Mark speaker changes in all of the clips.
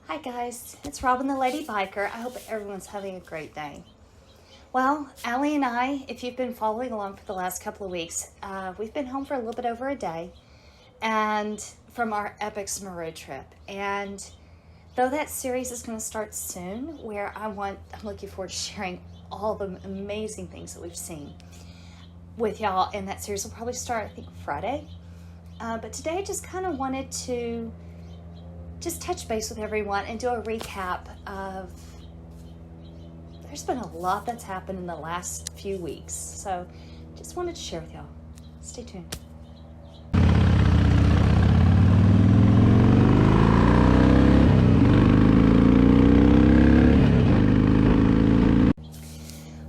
Speaker 1: Hi guys, it's Robin the Lady Biker. I hope everyone's having a great day. Well, Allie and I, if you've been following along for the last couple of weeks, we've been home for a little bit over a day and from our epic summer road trip. And though that series is going to start soon, where I'm looking forward to sharing all the amazing things that we've seen with y'all, and that series will probably start, I think, Friday. But today I just kind of wanted to just touch base with everyone and do a recap of, there's been a lot that's happened in the last few weeks. So just wanted to share with y'all. Stay tuned.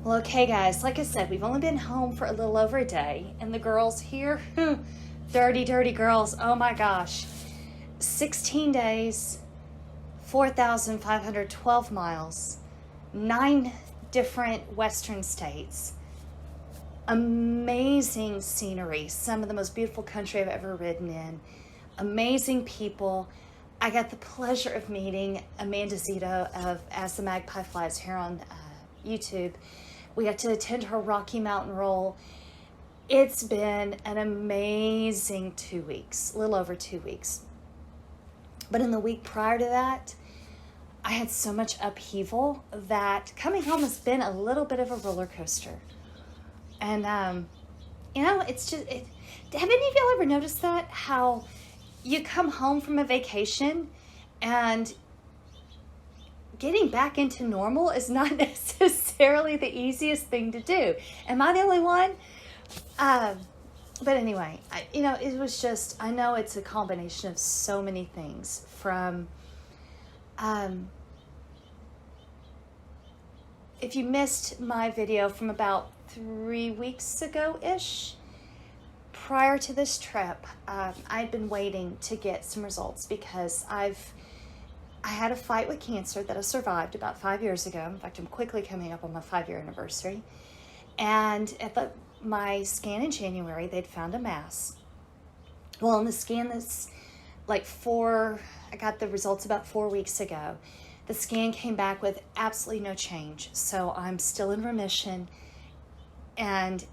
Speaker 1: Well, okay guys, like I said, we've only been home for a little over a day, and the girls here, dirty girls, oh my gosh. 16 days, 4,512 miles, 9 different western states, amazing scenery, some of the most beautiful country I've ever ridden in, amazing people. I got the pleasure of meeting Amanda Zito of As the Magpie Flies here on YouTube. We got to attend her Rocky Mountain Roll. It's been an amazing 2 weeks, a little over 2 weeks. But in the week prior to that, I had so much upheaval that coming home has been a little bit of a roller coaster. And, it's just, have any of y'all ever noticed that? How you come home from a vacation and getting back into normal is not necessarily the easiest thing to do. Am I the only one? But anyway, it was just, I know it's a combination of so many things from, if you missed my video from about 3 weeks ago-ish, prior to this trip, I'd been waiting to get some results because I had a fight with cancer that I survived about 5 years ago. In fact, I'm quickly coming up on my 5-year anniversary. And at my scan in January, they'd found a mass. Well, in the scan that's I got the results about 4 weeks ago. The scan came back with absolutely no change. So I'm still in remission. And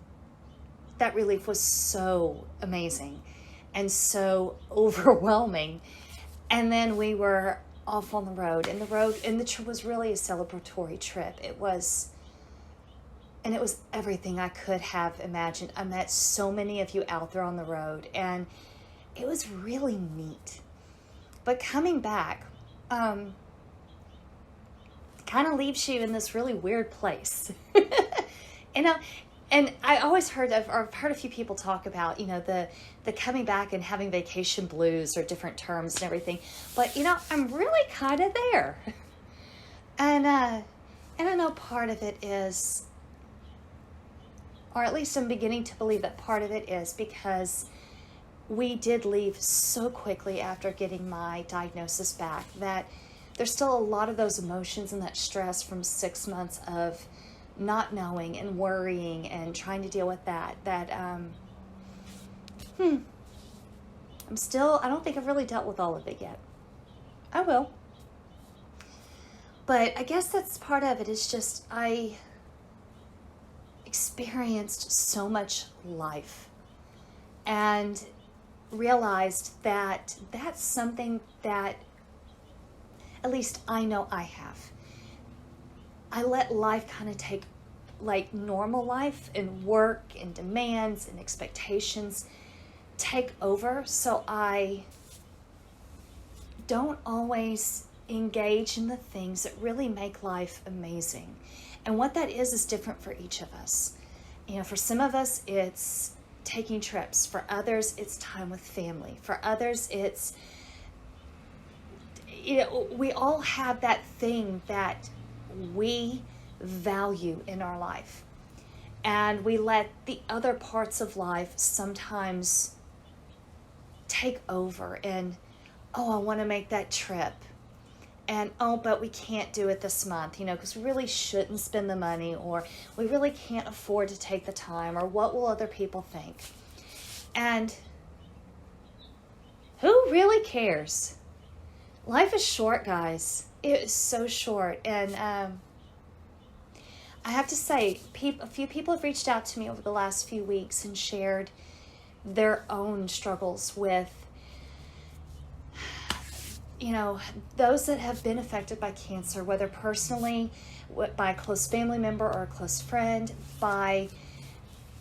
Speaker 1: that relief was so amazing and so overwhelming. And then we were off on the road, and the trip was really a celebratory trip. It was everything I could have imagined. I met so many of you out there on the road, and it was really neat. But coming back, kind of leaves you in this really weird place. And I always I've heard a few people talk about, the coming back and having vacation blues or different terms and everything. But, I'm really kind of there. And I know part of it is, or at least I'm beginning to believe that part of it is because we did leave so quickly after getting my diagnosis back that there's still a lot of those emotions and that stress from 6 months of not knowing and worrying and trying to deal with that I don't think I've really dealt with all of it yet. I will. But I guess that's part of it. Is just I experienced so much life and realized that that's something that at least I know I have. I let life kind of take, like normal life and work and demands and expectations take over, so I don't always engage in the things that really make life amazing. And what that is different for each of us. For some of us, it's taking trips. For others, it's time with family. For others, it's, we all have that thing that we value in our life. And we let the other parts of life sometimes take over. And, I want to make that trip. And, but we can't do it this month, because we really shouldn't spend the money, or we really can't afford to take the time, or what will other people think? And who really cares? Life is short, guys. It is so short. And I have to say, a few people have reached out to me over the last few weeks and shared their own struggles with, those that have been affected by cancer, whether personally, by a close family member or a close friend, by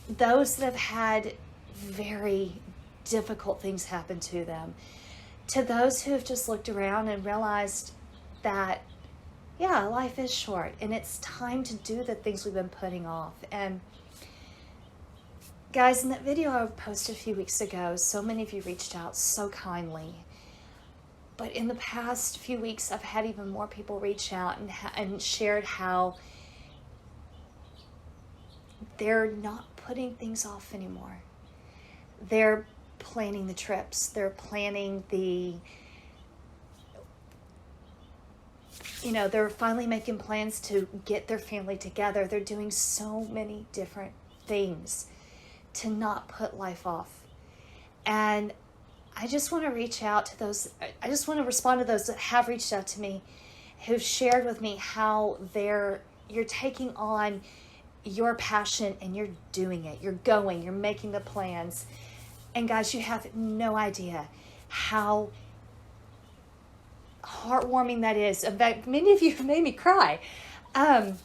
Speaker 1: those that have had very difficult things happen to them, to those who have just looked around and realized that, yeah, life is short and it's time to do the things we've been putting off. And guys, in that video I posted a few weeks ago, so many of you reached out so kindly. But in the past few weeks, I've had even more people reach out and shared how they're not putting things off anymore. They're planning the trips. They're planning they're finally making plans to get their family together. They're doing so many different things to not put life off. And I just want to reach out to those. I just want to respond to those that have reached out to me, who've shared with me how you're taking on your passion and you're doing it. You're going, you're making the plans. And guys, you have no idea how heartwarming that is. In fact, many of you have made me cry. But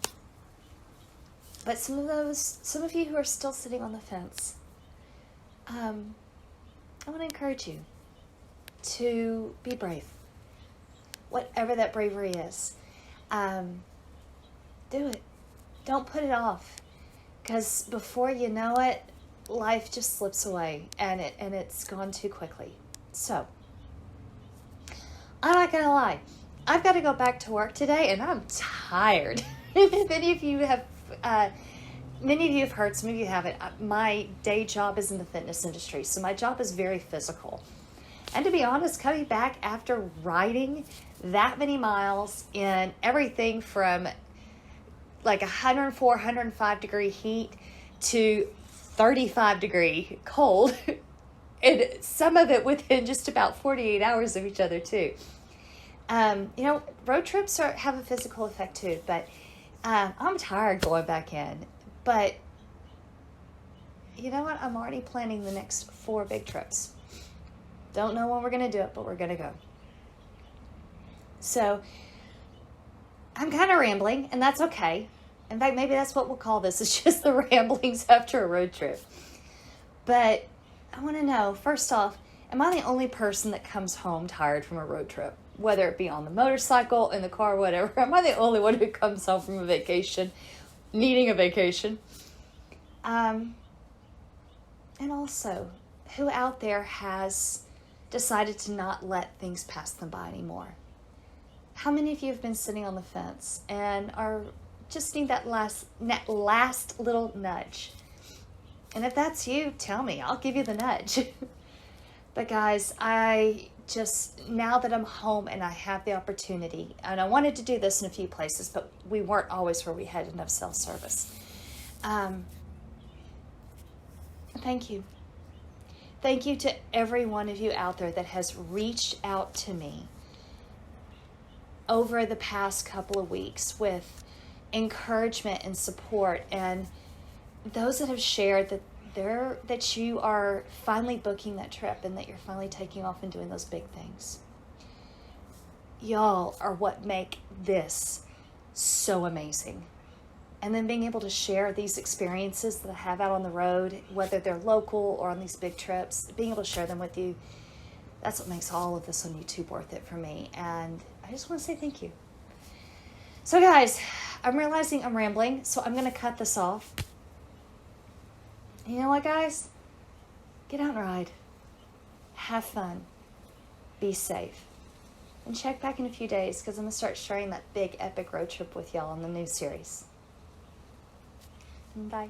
Speaker 1: some of you who are still sitting on the fence, I want to encourage you to be brave. Whatever that bravery is, do it. Don't put it off, because before you know it, life just slips away and it's gone too quickly. So, I'm not gonna lie, I've got to go back to work today and I'm tired. Many of you have heard, some of you haven't. My day job is in the fitness industry, so my job is very physical. And to be honest, coming back after riding that many miles in everything from like 104, 105 degree heat to 35 degree cold, and some of it within just about 48 hours of each other too. Road trips have a physical effect too, but I'm tired going back in. But you know what? I'm already planning the next 4 big trips. Don't know when we're going to do it, but we're going to go. So I'm kind of rambling, and that's okay. In fact, maybe that's what we'll call this. It's just the ramblings after a road trip. But I want to know, first off, am I the only person that comes home tired from a road trip? Whether it be on the motorcycle, in the car, whatever. Am I the only one who comes home from a vacation, needing a vacation? And also, who out there has decided to not let things pass them by anymore? How many of you have been sitting on the fence and just need that last little nudge? And if that's you, tell me. I'll give you the nudge. But guys, now that I'm home and I have the opportunity, and I wanted to do this in a few places, but we weren't always where we had enough self-service. Thank you. Thank you to every one of you out there that has reached out to me over the past couple of weeks with encouragement and support, and those that have shared that you are finally booking that trip and that you're finally taking off and doing those big things. Y'all are what make this so amazing. And then being able to share these experiences that I have out on the road, whether they're local or on these big trips, being able to share them with you, that's what makes all of this on YouTube worth it for me. And I just want to say thank you. So guys, I'm realizing I'm rambling, so I'm going to cut this off. You know what, guys? Get out and ride. Have fun. Be safe. And check back in a few days, because I'm going to start sharing that big epic road trip with y'all in the new series. Bye.